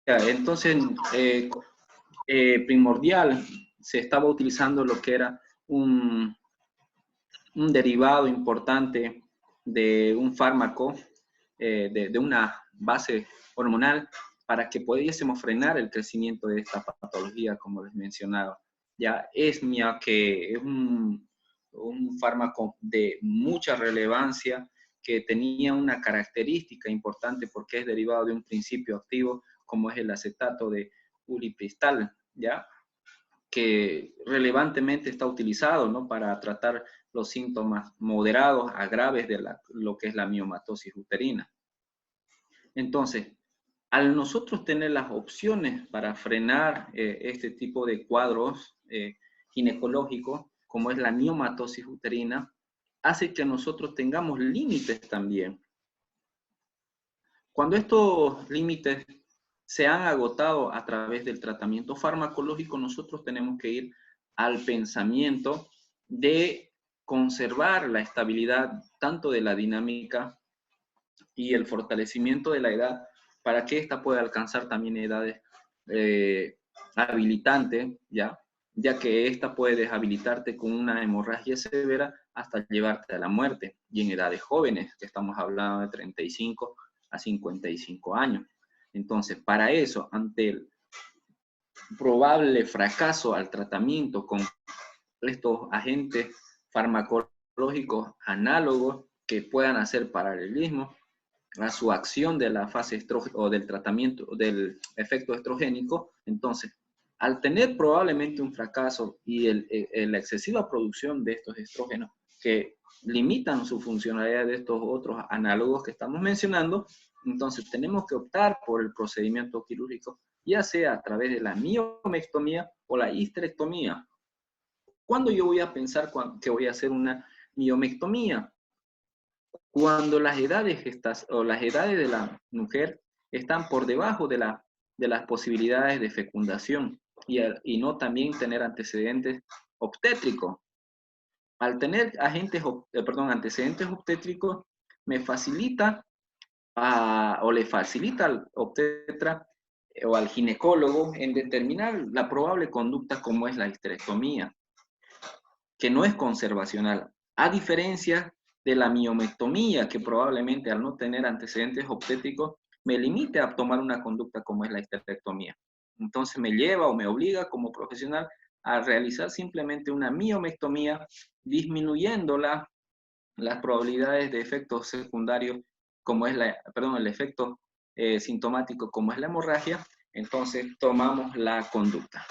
Entonces, primordial, se estaba utilizando lo que era un derivado importante de un fármaco, de una base hormonal, para que pudiésemos frenar el crecimiento de esta patología, como les mencionaba. Ya ESMIA, que es un fármaco de mucha relevancia, que tenía una característica importante porque es derivado de un principio activo, como es el acetato de ulipristal, ¿ya? Que relevantemente está utilizado, ¿no?, para tratar los síntomas moderados a graves de lo que es la miomatosis uterina. Entonces, al nosotros tener las opciones para frenar este tipo de cuadros ginecológicos, como es la miomatosis uterina, hace que nosotros tengamos límites también. Cuando estos límites se han agotado a través del tratamiento farmacológico, nosotros tenemos que ir al pensamiento de conservar la estabilidad tanto de la dinámica y el fortalecimiento de la edad para que ésta pueda alcanzar también edades habilitantes, ya que ésta puede deshabilitarte con una hemorragia severa hasta llevarte a la muerte, y en edades jóvenes, que estamos hablando de 35 a 55 años. Entonces, para eso, ante el probable fracaso al tratamiento con estos agentes farmacológicos análogos que puedan hacer paralelismo a su acción de la fase estrógena o del tratamiento del efecto estrogénico, entonces, al tener probablemente un fracaso y la excesiva producción de estos estrógenos que limitan su funcionalidad de estos otros análogos que estamos mencionando, entonces tenemos que optar por el procedimiento quirúrgico, ya sea a través de la miomectomía o la histerectomía. ¿Cuándo yo voy a pensar que voy a hacer una miomectomía? Cuando las edades de la mujer están por debajo de las posibilidades de fecundación y no también tener antecedentes obstétricos. Al tener antecedentes obstétricos, me facilita o le facilita al obstetra o al ginecólogo en determinar la probable conducta como es la histerectomía, que no es conservacional, a diferencia de la miomectomía, que probablemente al no tener antecedentes obstétricos me limite a tomar una conducta como es la histerectomía. Entonces me lleva o me obliga como profesional a realizar simplemente una miomectomía, disminuyendo las probabilidades de efectos secundarios, como es el efecto sintomático como es la hemorragia. Entonces tomamos la conducta.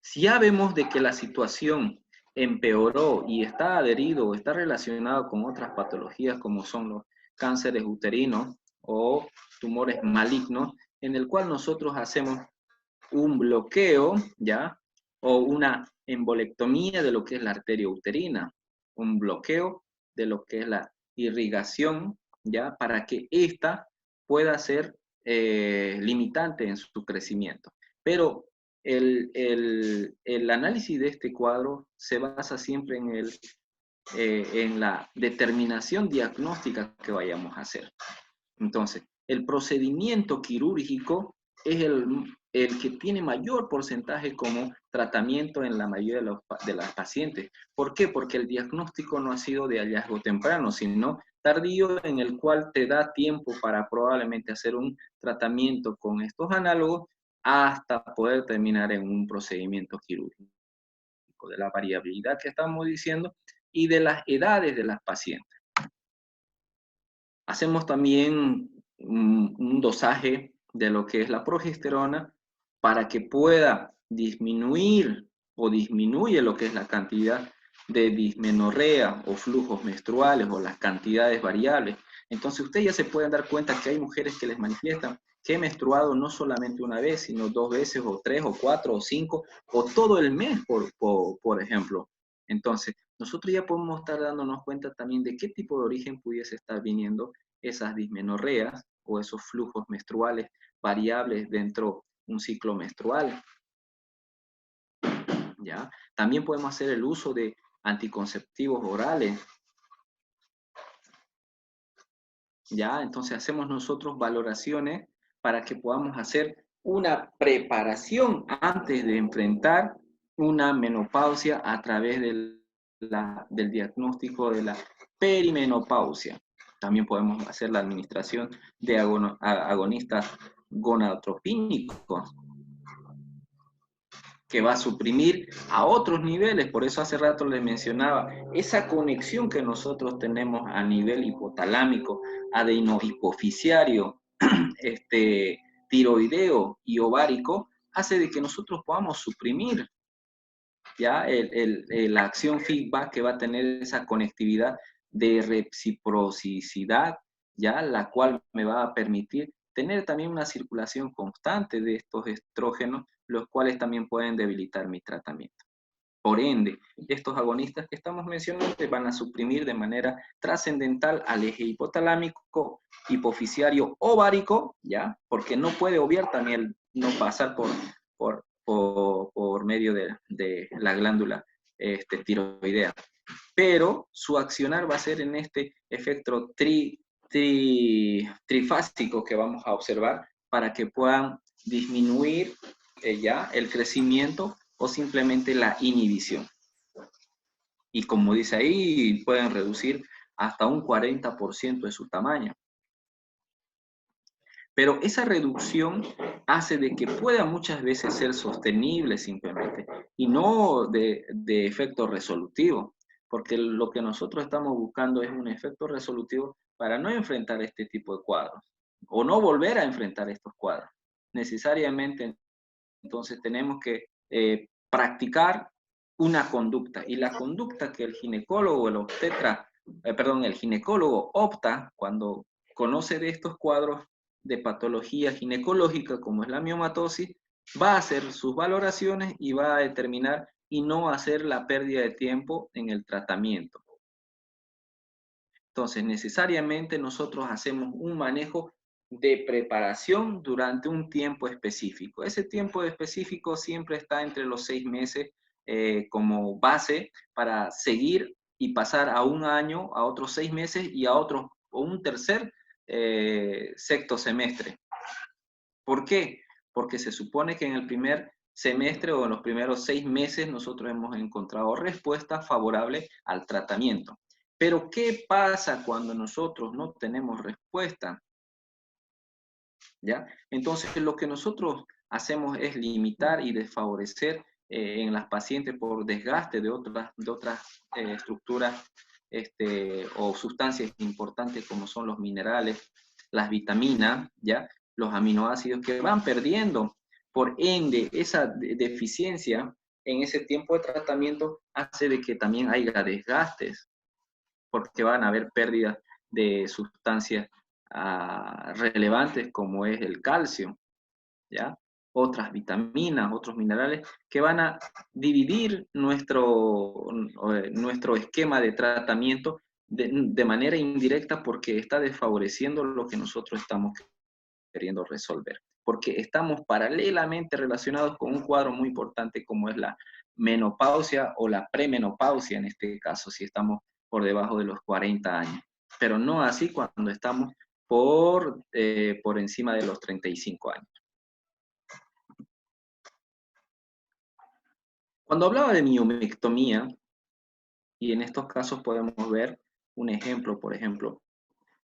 Si ya vemos de que la situación empeoró y está adherido o está relacionado con otras patologías como son los cánceres uterinos o tumores malignos, en el cual nosotros hacemos un bloqueo, ¿ya? O una embolectomía de lo que es la arteria uterina, un bloqueo de lo que es la irrigación, ¿ya? Para que ésta pueda ser limitante en su crecimiento. Pero el análisis de este cuadro se basa siempre en la determinación diagnóstica que vayamos a hacer. Entonces, el procedimiento quirúrgico es el que tiene mayor porcentaje como tratamiento en la mayoría de las pacientes. ¿Por qué? Porque el diagnóstico no ha sido de hallazgo temprano, sino tardío, en el cual te da tiempo para probablemente hacer un tratamiento con estos análogos hasta poder terminar en un procedimiento quirúrgico. De la variabilidad que estamos diciendo y de las edades de las pacientes. Hacemos también un dosaje de lo que es la progesterona para que pueda disminuir o disminuye lo que es la cantidad de dismenorrea o flujos menstruales o las cantidades variables. Entonces ustedes ya se pueden dar cuenta que hay mujeres que les manifiestan que he menstruado no solamente una vez, sino 2 veces o 3 o 4 o 5 o todo el mes, por ejemplo. Entonces, nosotros ya podemos estar dándonos cuenta también de qué tipo de origen pudiese estar viniendo esas dismenorreas o esos flujos menstruales variables dentro de un ciclo menstrual. ¿Ya? También podemos hacer el uso de anticonceptivos orales. ¿Ya? Entonces hacemos nosotros valoraciones para que podamos hacer una preparación antes de enfrentar una menopausia a través del diagnóstico de la perimenopausia. También podemos hacer la administración de agonistas gonadotropínicos, que va a suprimir a otros niveles. Por eso hace rato les mencionaba, esa conexión que nosotros tenemos a nivel hipotalámico, adenohipoficiario, tiroideo y ovárico, hace de que nosotros podamos suprimir ya la acción feedback que va a tener esa conectividad de reciprocidad, ya la cual me va a permitir tener también una circulación constante de estos estrógenos, los cuales también pueden debilitar mi tratamiento. Por ende, estos agonistas que estamos mencionando van a suprimir de manera trascendental al eje hipotalámico, hipoficiario, ovárico, ¿ya? Porque no puede obviar también no pasar por medio de la glándula tiroidea. Pero su accionar va a ser en este efecto trifásico que vamos a observar para que puedan disminuir ya el crecimiento o simplemente la inhibición. Y como dice ahí, pueden reducir hasta un 40% de su tamaño. Pero esa reducción hace de que pueda muchas veces ser sostenible simplemente y no de efecto resolutivo, porque lo que nosotros estamos buscando es un efecto resolutivo para no enfrentar este tipo de cuadros o no volver a enfrentar estos cuadros. Necesariamente, entonces, tenemos que practicar una conducta, y la conducta que el ginecólogo, el ginecólogo opta cuando conoce de estos cuadros de patología ginecológica como es la miomatosis, va a hacer sus valoraciones y va a determinar y no hacer la pérdida de tiempo en el tratamiento. Entonces, necesariamente nosotros hacemos un manejo de preparación durante un tiempo específico. Ese tiempo específico siempre está entre los 6 meses como base para seguir y pasar a un año, a otros 6 meses y a otro, o un tercer sexto semestre. ¿Por qué? Porque se supone que en el primer semestre o en los primeros 6 meses nosotros hemos encontrado respuesta favorable al tratamiento. Pero ¿qué pasa cuando nosotros no tenemos respuesta? ¿Ya? Entonces lo que nosotros hacemos es limitar y desfavorecer en las pacientes por desgaste de otras estructuras o sustancias importantes como son los minerales, las vitaminas, ¿ya? Los aminoácidos que van perdiendo. Por ende, esa deficiencia en ese tiempo de tratamiento hace de que también haya desgastes, porque van a haber pérdidas de sustancias relevantes como es el calcio, ¿ya? Otras vitaminas, otros minerales que van a dividir nuestro esquema de tratamiento de manera indirecta porque está desfavoreciendo lo que nosotros estamos queriendo resolver. Porque estamos paralelamente relacionados con un cuadro muy importante como es la menopausia o la premenopausia en este caso, si estamos por debajo de los 40 años. Pero no así cuando estamos por encima de los 35 años. Cuando hablaba de miomectomía, y en estos casos podemos ver un ejemplo, por ejemplo,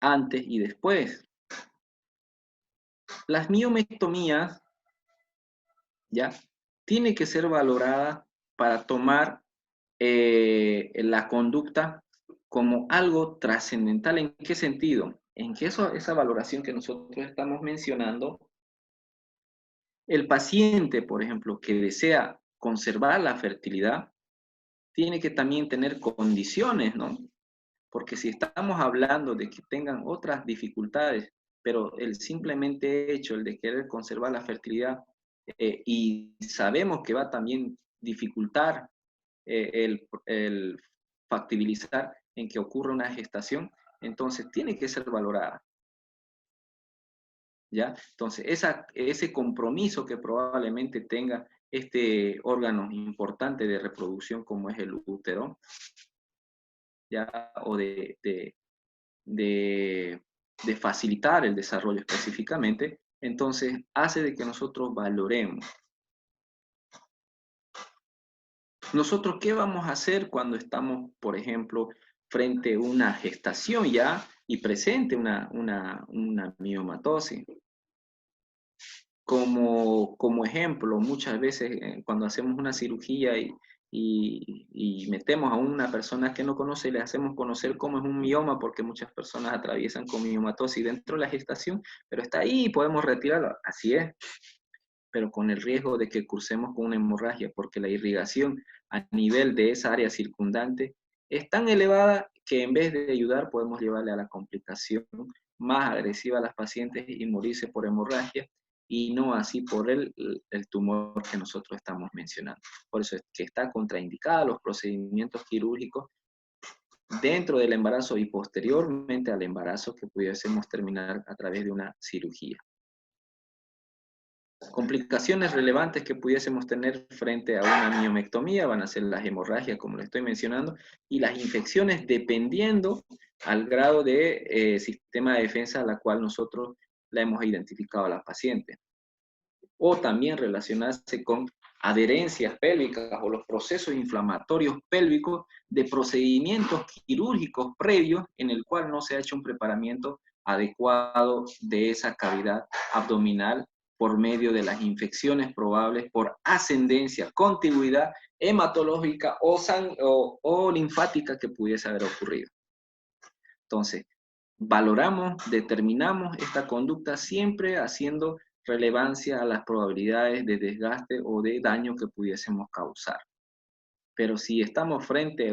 antes y después. Las miomectomías, ¿ya? Tiene que ser valorada para tomar la conducta como algo trascendental. ¿En qué sentido? En que esa valoración que nosotros estamos mencionando, el paciente, por ejemplo, que desea conservar la fertilidad, tiene que también tener condiciones, ¿no? Porque si estamos hablando de que tengan otras dificultades, pero el simplemente hecho, el de querer conservar la fertilidad, y sabemos que va a también dificultar el factibilizar en que ocurra una gestación, entonces tiene que ser valorada. ¿Ya? Entonces, ese compromiso que probablemente tenga este órgano importante de reproducción como es el útero, ¿ya? O de facilitar el desarrollo específicamente, Entonces, hace de que nosotros valoremos. Nosotros, ¿qué vamos a hacer cuando estamos, por ejemplo, frente a una gestación ya y presente una miomatosis? Como ejemplo, muchas veces cuando hacemos una cirugía y metemos a una persona que no conoce, le hacemos conocer cómo es un mioma, porque muchas personas atraviesan con miomatosis dentro de la gestación, pero está ahí y podemos retirarlo. Así es, pero con el riesgo de que cursemos con una hemorragia, porque la irrigación a nivel de esa área circundante es tan elevada que en vez de ayudar podemos llevarle a la complicación más agresiva a las pacientes y morirse por hemorragia, y no así por el tumor que nosotros estamos mencionando. Por eso es que está contraindicada los procedimientos quirúrgicos dentro del embarazo y posteriormente al embarazo que pudiésemos terminar a través de una cirugía. Complicaciones relevantes que pudiésemos tener frente a una miomectomía van a ser las hemorragias, como le estoy mencionando, y las infecciones dependiendo al grado de sistema de defensa a la cual nosotros la hemos identificado a la paciente. O también relacionarse con adherencias pélvicas o los procesos inflamatorios pélvicos de procedimientos quirúrgicos previos en el cual no se ha hecho un preparamiento adecuado de esa cavidad abdominal por medio de las infecciones probables por ascendencia, contigüidad hematológica o linfática que pudiese haber ocurrido. Entonces, valoramos, determinamos esta conducta siempre haciendo relevancia a las probabilidades de desgaste o de daño que pudiésemos causar. Pero si estamos frente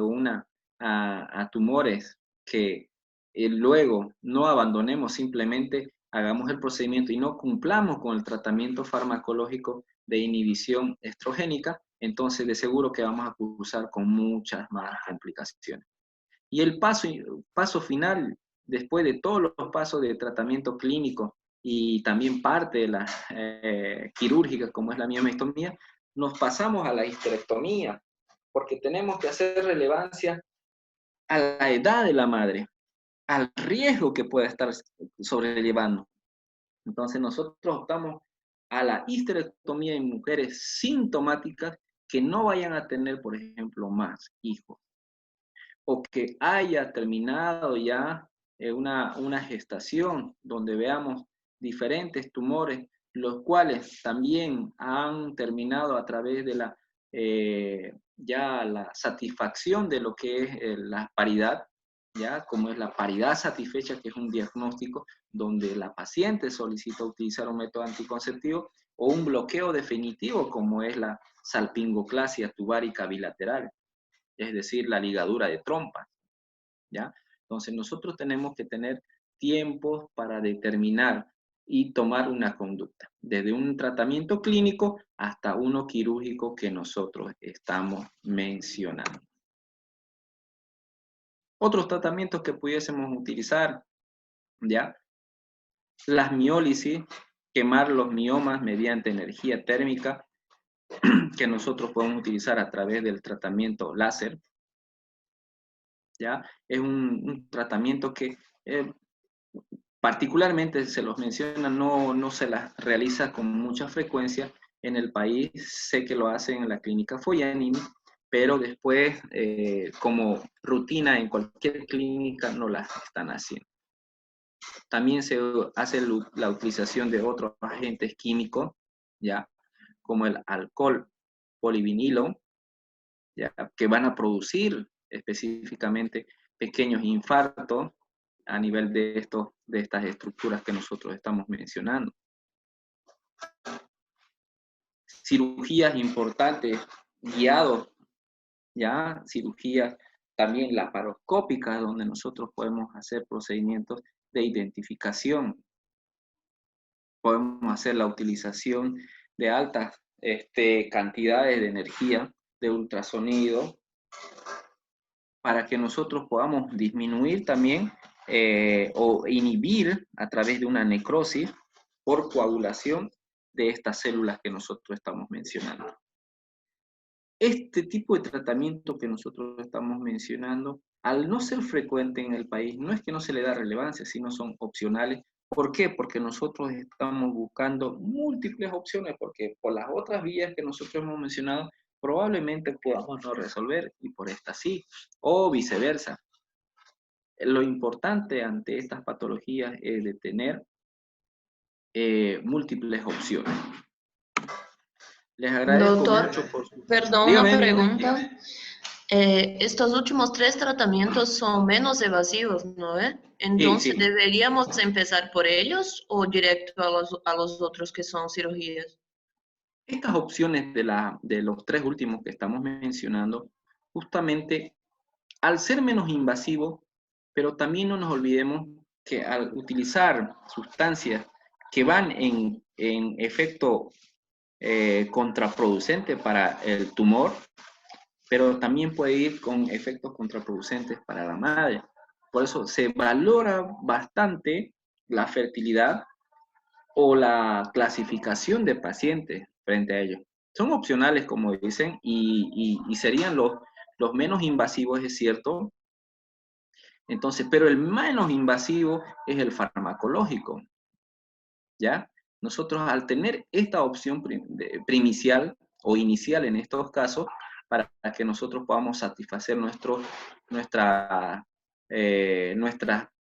a tumores que luego no abandonemos, simplemente hagamos el procedimiento y no cumplamos con el tratamiento farmacológico de inhibición estrogénica, entonces de seguro que vamos a cursar con muchas más complicaciones. Y el paso final, después de todos los pasos de tratamiento clínico y también parte de la quirúrgica, como es la miomectomía, nos pasamos a la histerectomía, porque tenemos que hacer relevancia a la edad de la madre, al riesgo que pueda estar sobrellevando. Entonces nosotros optamos a la histerectomía en mujeres sintomáticas que no vayan a tener, por ejemplo, más hijos, o que haya terminado ya una gestación donde veamos diferentes tumores, los cuales también han terminado a través de ya la satisfacción de lo que es la paridad, ya como es la paridad satisfecha, que es un diagnóstico donde la paciente solicita utilizar un método anticonceptivo, o un bloqueo definitivo como es la salpingoclasia tubárica bilateral, es decir, la ligadura de trompas, ¿ya? Entonces nosotros tenemos que tener tiempos para determinar y tomar una conducta, desde un tratamiento clínico hasta uno quirúrgico que nosotros estamos mencionando. Otros tratamientos que pudiésemos utilizar, ¿ya? Las miólisis, quemar los miomas mediante energía térmica, que nosotros podemos utilizar a través del tratamiento láser, ¿ya? Es un tratamiento que particularmente se los menciona, no se las realiza con mucha frecuencia en el país. Sé que lo hacen en la clínica Foyanini, pero después, como rutina en cualquier clínica, no las están haciendo. También se hace la utilización de otros agentes químicos, ¿ya? Como el alcohol polivinilo, ¿ya? Que van a producir específicamente pequeños infartos a nivel de estas estructuras que nosotros estamos mencionando. Cirugías importantes, guiados, ya, cirugías también laparoscópicas, donde nosotros podemos hacer procedimientos de identificación. Podemos hacer la utilización de altas cantidades de energía, de ultrasonido, para que nosotros podamos disminuir también o inhibir a través de una necrosis por coagulación de estas células que nosotros estamos mencionando. Este tipo de tratamiento que nosotros estamos mencionando, al no ser frecuente en el país, no es que no se le da relevancia, sino son opcionales ¿Por qué? Porque nosotros estamos buscando múltiples opciones, porque por las otras vías que nosotros hemos mencionado, probablemente podamos no resolver y por esta sí, o viceversa. Lo importante ante estas patologías es de tener múltiples opciones. Les agradezco Doctor, mucho por su... perdón, una Dígame, dígame. pregunta. Estos últimos 3 tratamientos son menos evasivos, ¿no? Sí, Entonces, sí. ¿deberíamos empezar por ellos o directo a los otros que son cirugías? Estas opciones de los tres últimos que estamos mencionando, justamente al ser menos invasivo, pero también no nos olvidemos que al utilizar sustancias que van en efecto contraproducente para el tumor, pero también puede ir con efectos contraproducentes para la madre. Por eso se valora bastante la fertilidad o la clasificación de pacientes frente a ellos. Son opcionales, como dicen, y serían los menos invasivos, es cierto. Entonces, pero el menos invasivo es el farmacológico, ¿ya? Nosotros al tener esta opción primicial o inicial en estos casos, para que nosotros podamos satisfacer nuestras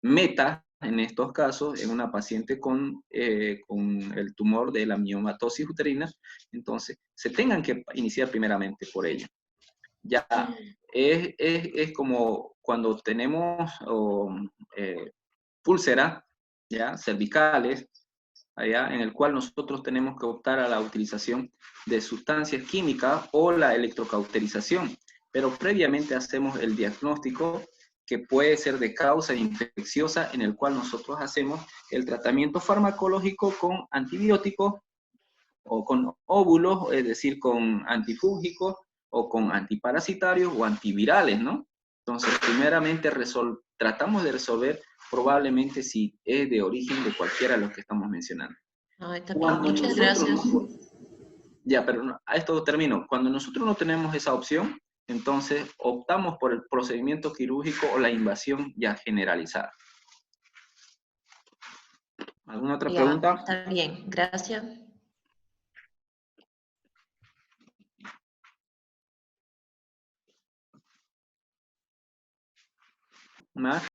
metas en estos casos, en una paciente con el tumor de la miomatosis uterina, entonces se tengan que iniciar primeramente por ella. Ya es como cuando tenemos úlceras, ya cervicales, allá, en el cual nosotros tenemos que optar a la utilización de sustancias químicas o la electrocauterización, pero previamente hacemos el diagnóstico que puede ser de causa infecciosa, en el cual nosotros hacemos el tratamiento farmacológico con antibióticos o con óvulos, es decir, con antifúngicos o con antiparasitarios o antivirales, ¿no? Entonces, primeramente tratamos de resolver probablemente si es de origen de cualquiera de los que estamos mencionando. Ay, está bien, Cuando muchas nosotros gracias. no, ya, pero a esto termino. Cuando nosotros no tenemos esa opción, entonces optamos por el procedimiento quirúrgico o la invasión ya generalizada. ¿Alguna otra Ya, pregunta? está bien, gracias. ¿Más?